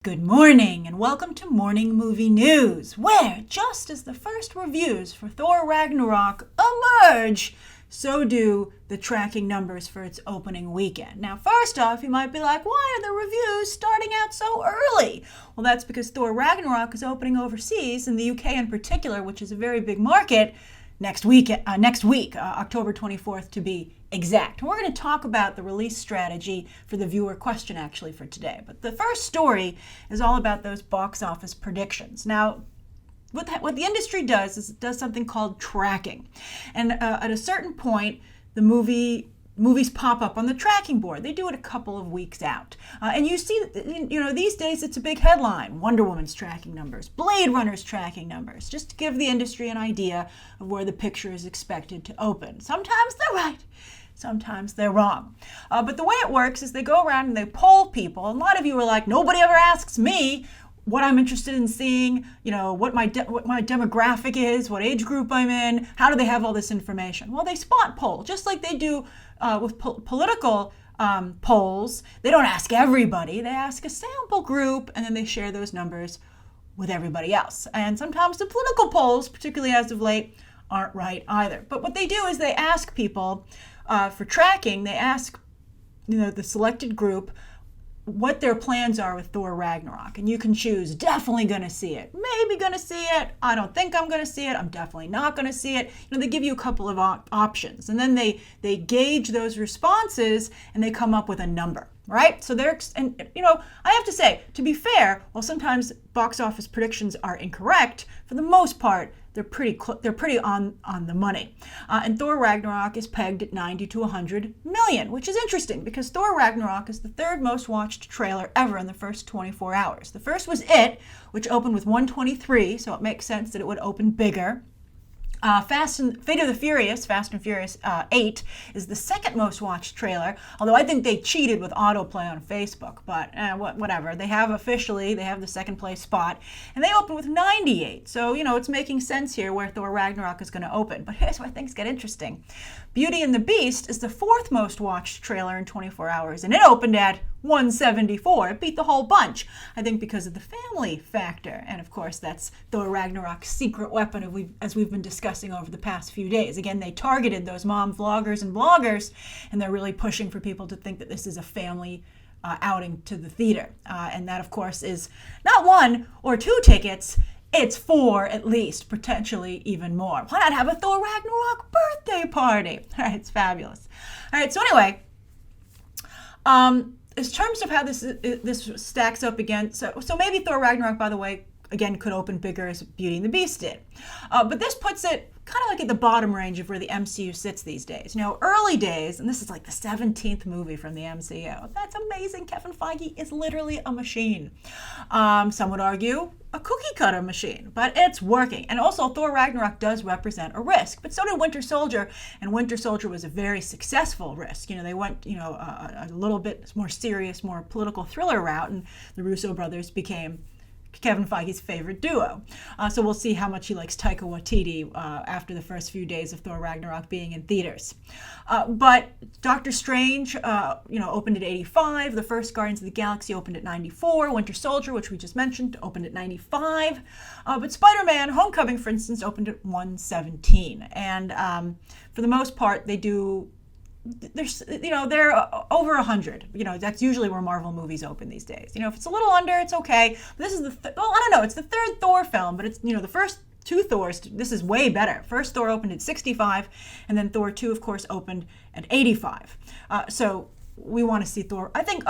Good morning and welcome to Morning Movie News, where just as the first reviews for Thor Ragnarok emerge, so do the tracking numbers for its opening weekend. Now, first off, you might be like, why are the reviews starting out so early? Well, that's because Thor Ragnarok is opening overseas, in the UK in particular, which is a very big market, next week, October 24th to be exact. We're going to talk about the release strategy for the viewer question actually for today. But the first story is all about those box office predictions. Now, what the industry does is it does something called tracking. And at a certain point, the movies pop up on the tracking board. They do it a couple of weeks out. And you see, these days it's a big headline. Wonder Woman's tracking numbers, Blade Runner's tracking numbers, just to give the industry an idea of where the picture is expected to open. Sometimes they're right, sometimes they're wrong. But the way it works is they go around and they poll people. And a lot of you are like, nobody ever asks me what I'm interested in seeing, what my demographic is, what age group I'm in, how do they have all this information? Well, they spot poll, just like they do with political polls. They don't ask everybody, they ask a sample group, and then they share those numbers with everybody else. And sometimes the political polls, particularly as of late, aren't right either. But what they do is they ask people for tracking, they ask the selected group what their plans are with Thor Ragnarok. And you can choose definitely going to see it, maybe going to see it, I don't think I'm going to see it, I'm definitely not going to see it. They give you a couple of options. And then they gauge those responses and they come up with a number, right? So I have to say, to be fair, while sometimes box office predictions are incorrect, for the most part, they're pretty on the money. And Thor Ragnarok is pegged at 90 to 100 million, which is interesting because Thor Ragnarok is the third most watched trailer ever in the first 24 hours. The first was It, which opened with 123, so it makes sense that it would open bigger. Fast and Furious 8 is the second most watched trailer, although I think they cheated with autoplay on Facebook, but whatever. They have the second place spot, and they open with 98. So, it's making sense here where Thor Ragnarok is going to open. But here's where things get interesting. Beauty and the Beast is the fourth most watched trailer in 24 hours, and it opened at 174. It beat the whole bunch, I think because of the family factor. And of course, that's Thor Ragnarok's secret weapon as we've been discussing over the past few days. Again, they targeted those mom vloggers and bloggers, and they're really pushing for people to think that this is a family outing to the theater. And that, of course, is not 1 or 2 tickets. It's 4 at least, potentially even more. Why not have a Thor Ragnarok birthday party? All right, it's fabulous. All right, so anyway, in terms of how this stacks up again, so maybe Thor Ragnarok, by the way, again, could open bigger as Beauty and the Beast did. But this puts it kind of like at the bottom range of where the MCU sits these days. Early days, and this is like the 17th movie from the MCU. That's amazing. Kevin Feige is literally a machine. Some would argue a cookie cutter machine, but it's working. And also, Thor Ragnarok does represent a risk, but so did Winter Soldier, and Winter Soldier was a very successful risk. They went, a little bit more serious, more political thriller route, and the Russo brothers became Kevin Feige's favorite duo. So we'll see how much he likes Taika Waititi after the first few days of Thor Ragnarok being in theaters. But Doctor Strange, opened at 85. The first Guardians of the Galaxy opened at 94. Winter Soldier, which we just mentioned, opened at 95. But Spider-Man Homecoming, for instance, opened at 117. And for the most part, they're over 100. That's usually where Marvel movies open these days. If it's a little under, it's okay. But this is I don't know, it's the third Thor film, but it's, the first 2 Thors, this is way better. First Thor opened at 65, and then Thor 2, of course, opened at 85. So we want to see Thor. I think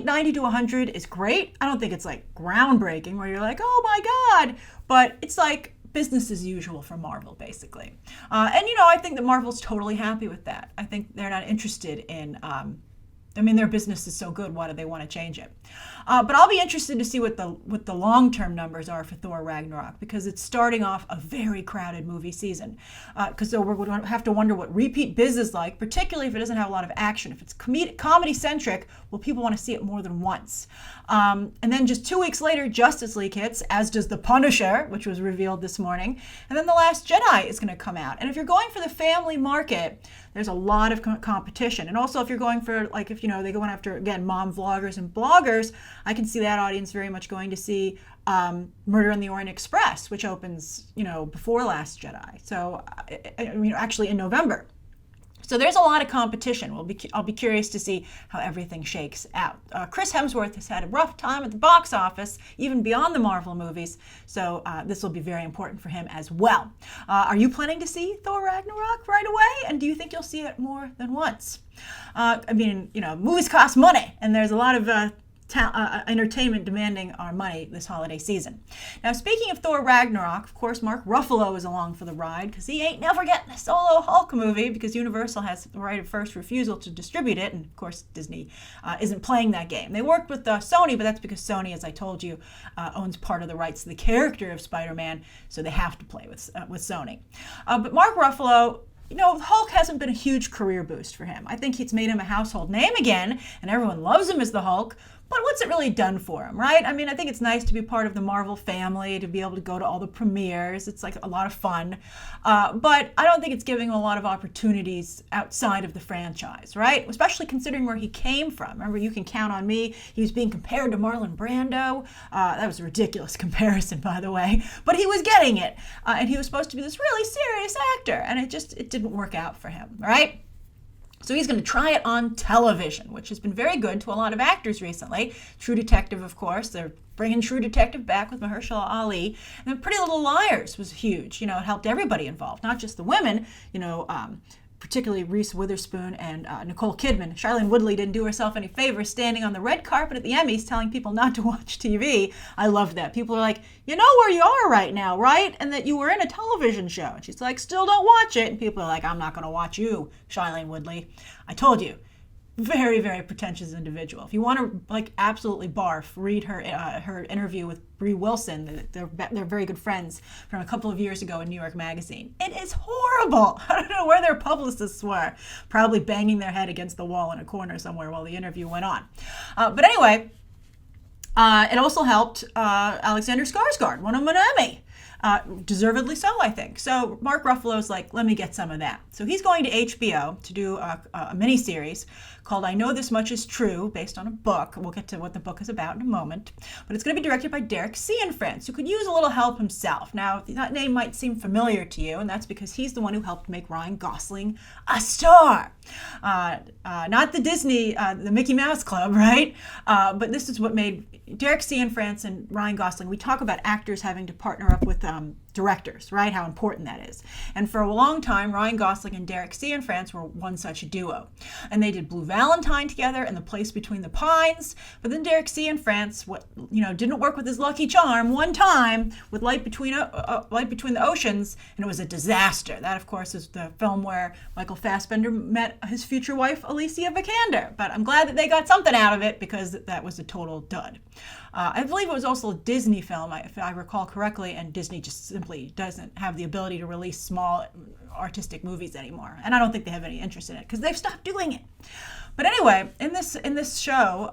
90 to 100 is great. I don't think it's like groundbreaking where you're like, oh my God, but it's like business as usual for Marvel, basically. And I think that Marvel's totally happy with that. I think they're not interested in, their business is so good, why do they want to change it? But I'll be interested to see what the long-term numbers are for Thor Ragnarok, because it's starting off a very crowded movie season. So we're going to have to wonder what repeat biz is like, particularly if it doesn't have a lot of action. If it's comedy-centric, will people want to see it more than once? And then just 2 weeks later, Justice League hits, as does The Punisher, which was revealed this morning. And then The Last Jedi is going to come out. And if you're going for the family market, there's a lot of competition. And also, if you're going for, if they go after, again, mom vloggers and bloggers, I can see that audience very much going to see Murder on the Orient Express, which opens, before Last Jedi. So, actually in November. So there's a lot of competition. I'll be curious to see how everything shakes out. Chris Hemsworth has had a rough time at the box office, even beyond the Marvel movies, so this will be very important for him as well. Are you planning to see Thor Ragnarok right away? And do you think you'll see it more than once? Movies cost money, and there's a lot of entertainment demanding our money this holiday season. Now, speaking of Thor Ragnarok, of course, Mark Ruffalo is along for the ride because he ain't never getting a solo Hulk movie because Universal has the right of first refusal to distribute it, and of course, Disney isn't playing that game. They worked with Sony, but that's because Sony, as I told you, owns part of the rights to the character of Spider-Man, so they have to play with Sony. But Mark Ruffalo, Hulk hasn't been a huge career boost for him. I think it's made him a household name again, and everyone loves him as the Hulk. But what's it really done for him, right? I think it's nice to be part of the Marvel family, to be able to go to all the premieres. It's like a lot of fun. But I don't think it's giving him a lot of opportunities outside of the franchise, right? Especially considering where he came from. Remember, You Can Count on Me. He was being compared to Marlon Brando. That was a ridiculous comparison, by the way. But he was getting it. And he was supposed to be this really serious actor. And it didn't work out for him, right? So he's going to try it on television, which has been very good to a lot of actors recently. True Detective, of course. They're bringing True Detective back with Mahershala Ali. And then Pretty Little Liars was huge. It helped everybody involved, not just the women, particularly Reese Witherspoon and Nicole Kidman. Shailene Woodley didn't do herself any favors standing on the red carpet at the Emmys telling people not to watch TV. I loved that. People are like, you know where you are right now, right? And that you were in a television show. And she's like, still don't watch it. And people are like, I'm not going to watch you, Shailene Woodley. I told you. Very, very pretentious individual. If you want to absolutely barf, read her interview with Brie Wilson. They're very good friends from a couple of years ago in New York Magazine. It is horrible. I don't know where their publicists were. Probably banging their head against the wall in a corner somewhere while the interview went on. But anyway, it also helped Alexander Skarsgård, won him an Emmy. Deservedly so, I think. So Mark Ruffalo's like, let me get some of that. So he's going to HBO to do a miniseries called I Know This Much Is True, based on a book. We'll get to what the book is about in a moment. But it's going to be directed by Derek Cianfrance, who could use a little help himself. Now, that name might seem familiar to you, and that's because he's the one who helped make Ryan Gosling a star. Not the Disney, the Mickey Mouse Club, right? But this is what made Derek Cianfrance and Ryan Gosling. We talk about actors having to partner up with directors, right? How important that is. And for a long time, Ryan Gosling and Derek Cianfrance were one such duo. And they did Blue Valentine together and The Place Between the Pines. But then Derek Cianfrance, didn't work with his lucky charm one time with Light Between the Oceans, and it was a disaster. That, of course, is the film where Michael Fassbender met his future wife, Alicia Vikander. But I'm glad that they got something out of it because that was a total dud. I believe it was also a Disney film, if I recall correctly, and Disney just simply doesn't have the ability to release small artistic movies anymore. And I don't think they have any interest in it because they've stopped doing it. But anyway, in this show,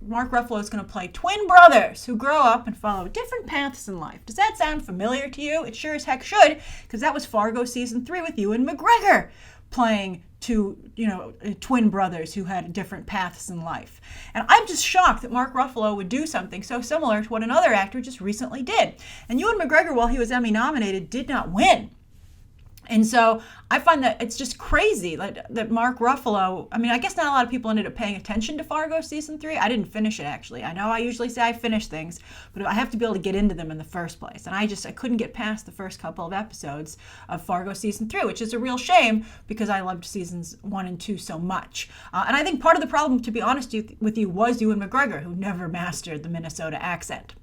Mark Ruffalo is going to play twin brothers who grow up and follow different paths in life. Does that sound familiar to you? It sure as heck should, because that was Fargo Season 3 with Ewan McGregor playing two, twin brothers who had different paths in life. And I'm just shocked that Mark Ruffalo would do something so similar to what another actor just recently did. And Ewan McGregor, while he was Emmy nominated, did not win. And so I find that it's just crazy that Mark Ruffalo, I guess not a lot of people ended up paying attention to Fargo Season 3. I didn't finish it, actually. I know I usually say I finish things, but I have to be able to get into them in the first place. And I couldn't get past the first couple of episodes of Fargo Season 3, which is a real shame because I loved Seasons 1 and 2 so much. And I think part of the problem, to be honest with you, was Ewan McGregor, who never mastered the Minnesota accent.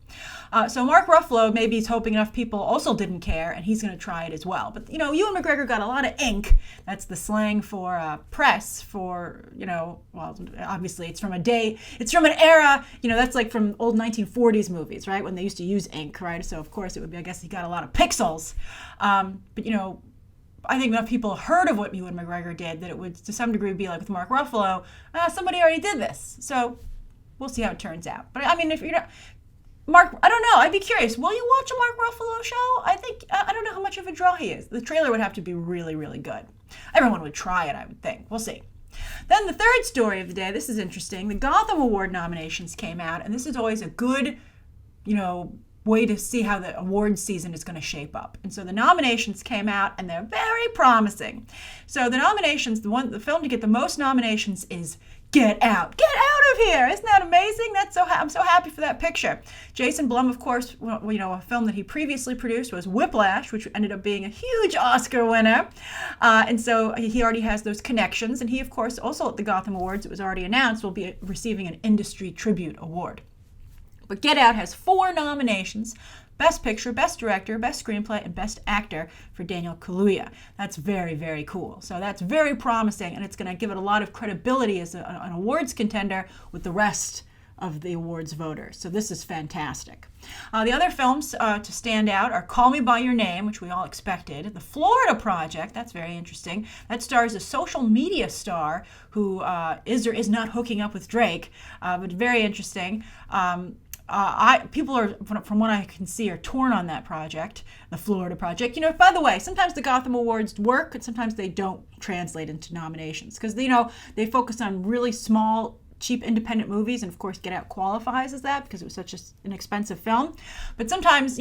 So Mark Ruffalo, maybe he's hoping enough people also didn't care, and he's going to try it as well. But, Ewan McGregor got a lot of ink. That's the slang for press for, obviously it's from an era, that's like from old 1940s movies, right? When they used to use ink, right? So, of course, it would be, I guess he got a lot of pixels. But, I think enough people heard of what Ewan McGregor did that it would, to some degree, be like with Mark Ruffalo, somebody already did this. So we'll see how it turns out. But, if you're not... Mark, I don't know. I'd be curious. Will you watch a Mark Ruffalo show? I don't know how much of a draw he is. The trailer would have to be really, really good. Everyone would try it, I would think. We'll see. Then the third story of the day, this is interesting. The Gotham Award nominations came out, and this is always a good, way to see how the awards season is going to shape up. And so the nominations came out, and they're very promising. So the nominations, the film to get the most nominations is Get Out. Get out of here! Isn't that amazing? I'm so happy for that picture. Jason Blum, of course, a film that he previously produced was Whiplash, which ended up being a huge Oscar winner. And so he already has those connections. And he, of course, also at the Gotham Awards, it was already announced, will be receiving an Industry Tribute Award. But Get Out has 4 nominations: Best Picture, Best Director, Best Screenplay, and Best Actor for Daniel Kaluuya. That's very, very cool. So that's very promising, and it's going to give it a lot of credibility as an awards contender with the rest of the awards voters. So this is fantastic. The other films to stand out are Call Me By Your Name, which we all expected. The Florida Project, that's very interesting. That stars a social media star who is or is not hooking up with Drake, but very interesting. People are, from what I can see, are torn on that project, the Florida Project. By the way, sometimes the Gotham Awards work, and sometimes they don't translate into nominations because they focus on really small, cheap independent movies, and of course Get Out qualifies as that because it was such an expensive film. But sometimes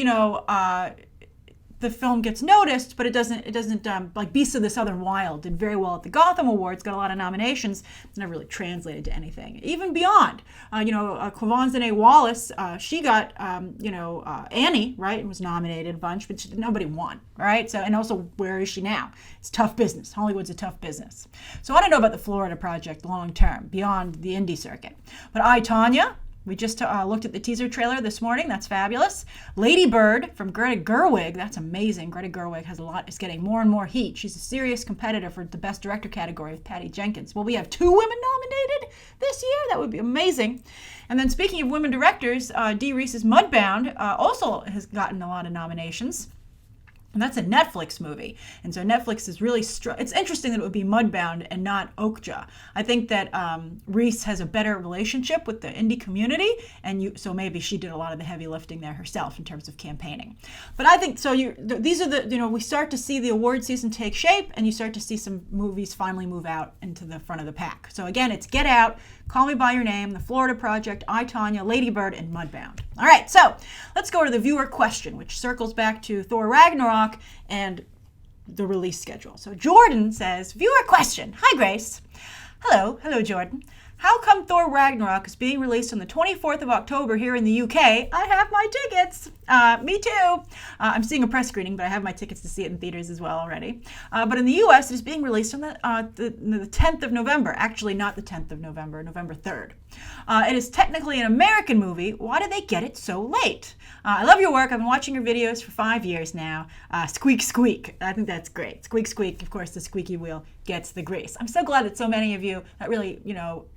the film gets noticed, but it doesn't like Beasts of the Southern Wild did very well at the Gotham Awards, got a lot of nominations. It's never really translated to anything. Even beyond, Quavonzane Wallace, she got Annie, right, and was nominated a bunch, but nobody won, right? So, and also, where is she now? It's tough business. Hollywood's a tough business. So I don't know about the Florida Project long term, beyond the indie circuit. But I, Tonya, we just looked at the teaser trailer this morning. That's fabulous. Lady Bird from Greta Gerwig. That's amazing. Greta Gerwig is getting more and more heat. She's a serious competitor for the Best Director category with Patty Jenkins. Will we have 2 women nominated this year? That would be amazing. And then speaking of women directors, Dee Reese's Mudbound also has gotten a lot of nominations. And that's a Netflix movie. And so Netflix is really it's interesting that it would be Mudbound and not Okja. I think that Reese has a better relationship with the indie community, and so maybe she did a lot of the heavy lifting there herself in terms of campaigning. But I think so. These are we start to see the award season take shape, and you start to see some movies finally move out into the front of the pack. So again, it's Get Out, Call Me By Your Name, The Florida Project, I, Tonya, Lady Bird, and Mudbound. All right, so let's go to the viewer question, which circles back to Thor Ragnarok and the release schedule. So Jordan says, viewer question. Hi, Grace. Hello, Jordan. How come Thor Ragnarok is being released on the 24th of October here in the UK? I have my tickets. Me too. I'm seeing a press screening, but I have my tickets to see it in theaters as well already. But in the US, it is being released on the 10th of November. Actually, not the 10th of November, November 3rd. It is technically an American movie. Why did they get it so late? I love your work. I've been watching your videos for 5 years now. Squeak, squeak. I think that's great. Squeak, squeak. Of course, the squeaky wheel gets the grease. I'm so glad that so many of you, that really,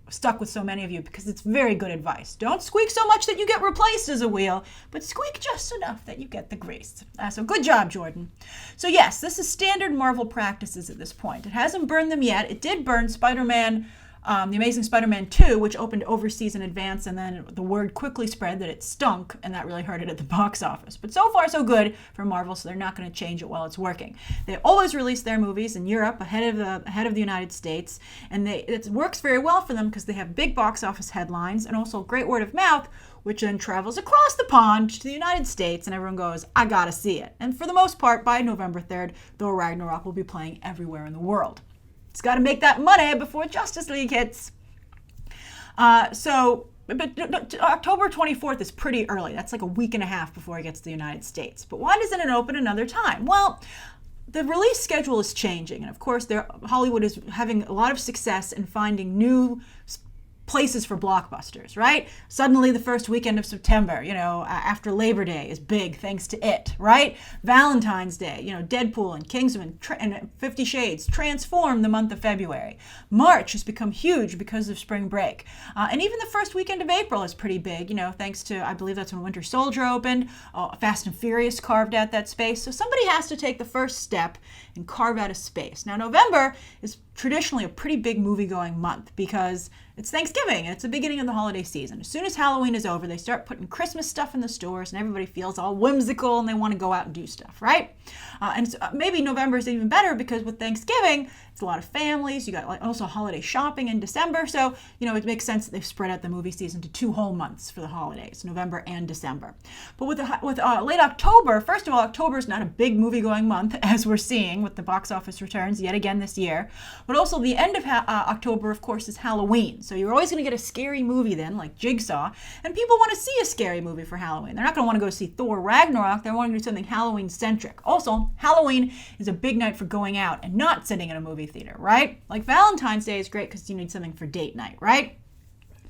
stuck with so many of you, because it's very good advice. Don't squeak so much that you get replaced as a wheel, but squeak just enough that you get the grease. So good job, Jordan. So yes, this is standard Marvel practices at this point. It hasn't burned them yet. It did burn Spider-Man, The Amazing Spider-Man 2, which opened overseas in advance, and then the word quickly spread that it stunk, and that really hurt it at the box office. But so far, so good for Marvel, so they're not going to change it while it's working. They always release their movies in Europe ahead of the United States, and it works very well for them because they have big box office headlines and also great word of mouth, which then travels across the pond to the United States, and everyone goes, I gotta see it. And for the most part, by November 3rd, Thor Ragnarok will be playing everywhere in the world. It's got to make that money before Justice League hits. But October 24th is pretty early. That's like a week and a half before it gets to the United States. But why doesn't it open another time? Well, the release schedule is changing. And of course, Hollywood is having a lot of success in finding new places for blockbusters, right? Suddenly the first weekend of September, after Labor Day is big thanks to it, right? Valentine's Day, Deadpool and Kingsman and 50 Shades transform the month of February. March has become huge because of spring break. And even the first weekend of April is pretty big, thanks to, I believe that's when Winter Soldier opened. Fast and Furious carved out that space. So somebody has to take the first step and carve out a space. Now, November is traditionally a pretty big movie-going month because it's Thanksgiving. It's the beginning of the holiday season. As soon as Halloween is over, they start putting Christmas stuff in the stores, and everybody feels all whimsical and they want to go out and do stuff, right? And so maybe November is even better because with Thanksgiving, it's a lot of families. You got like also holiday shopping in December, so it makes sense that they've spread out the movie season to 2 whole months for the holidays, November and December. But with late October, first of all, October is not a big movie-going month as we're seeing with the box office returns yet again this year. But also the end of October, of course, is Halloween. So you're always going to get a scary movie then, like Jigsaw, and people want to see a scary movie for Halloween. They're not going to want to go see Thor Ragnarok. They're wanting to do something Halloween-centric. Also, Halloween is a big night for going out and not sitting in a movie theater, right? Like Valentine's Day is great because you need something for date night, right?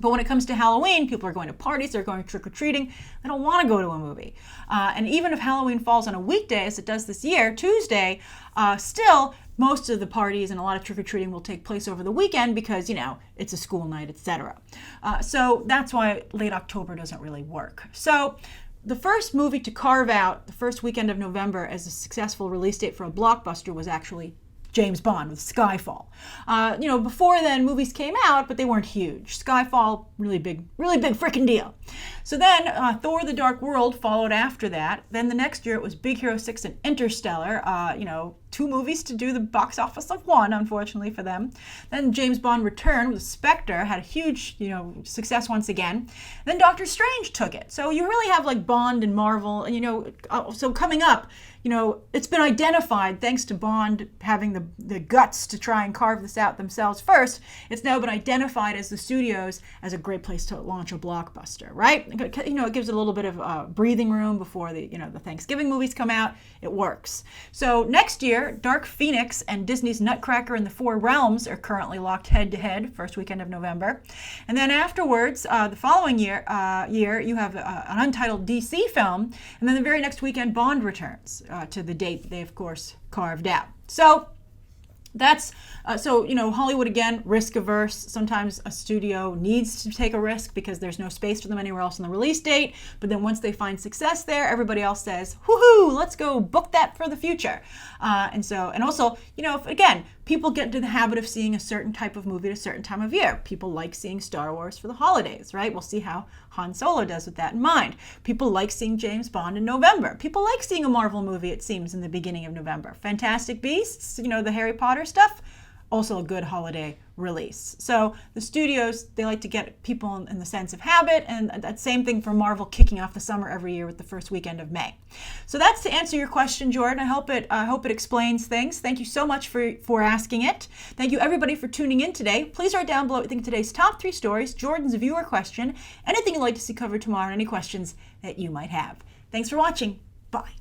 But when it comes to Halloween, people are going to parties, they're going trick-or-treating, they don't want to go to a movie. And even if Halloween falls on a weekday, as it does this year, Tuesday, still, most of the parties and a lot of trick-or-treating will take place over the weekend because, it's a school night, etc. So that's why late October doesn't really work. So the first movie to carve out the first weekend of November as a successful release date for a blockbuster was actually James Bond with Skyfall. Before then, movies came out, but they weren't huge. Skyfall, really big freaking deal. So then, Thor: The Dark World followed after that. Then the next year, it was Big Hero 6 and Interstellar. 2 movies to do the box office of 1, unfortunately for them. Then James Bond Return with Spectre had a huge, success once again. Then Doctor Strange took it. So you really have like Bond and Marvel, so coming up, it's been identified, thanks to Bond having the guts to try and carve this out themselves first, it's now been identified as the studios as a great place to launch a blockbuster, right? It gives it a little bit of breathing room before the Thanksgiving movies come out. It works. So next year, Dark Phoenix and Disney's Nutcracker and the Four Realms are currently locked head-to-head, first weekend of November. And then afterwards, the following year, you have an untitled DC film, and then the very next weekend, Bond returns to the date that they, of course, carved out. So that's Hollywood, again, risk averse. Sometimes a studio needs to take a risk because there's no space for them anywhere else on the release date. But then once they find success there, everybody else says, woohoo, let's go book that for the future. And also, again, people get into the habit of seeing a certain type of movie at a certain time of year. People like seeing Star Wars for the holidays, right? We'll see how Han Solo does with that in mind. People like seeing James Bond in November. People like seeing a Marvel movie, it seems, in the beginning of November. Fantastic Beasts, the Harry Potter stuff, also a good holiday release. So the studios, they like to get people in the sense of habit, and that same thing for Marvel kicking off the summer every year with the first weekend of May. So that's to answer your question, Jordan. I hope it explains things. Thank you so much for asking it. Thank you everybody for tuning in today. Please write down below what you think of today's top 3 stories, Jordan's viewer question, anything you'd like to see covered tomorrow, and any questions that you might have. Thanks for watching. Bye.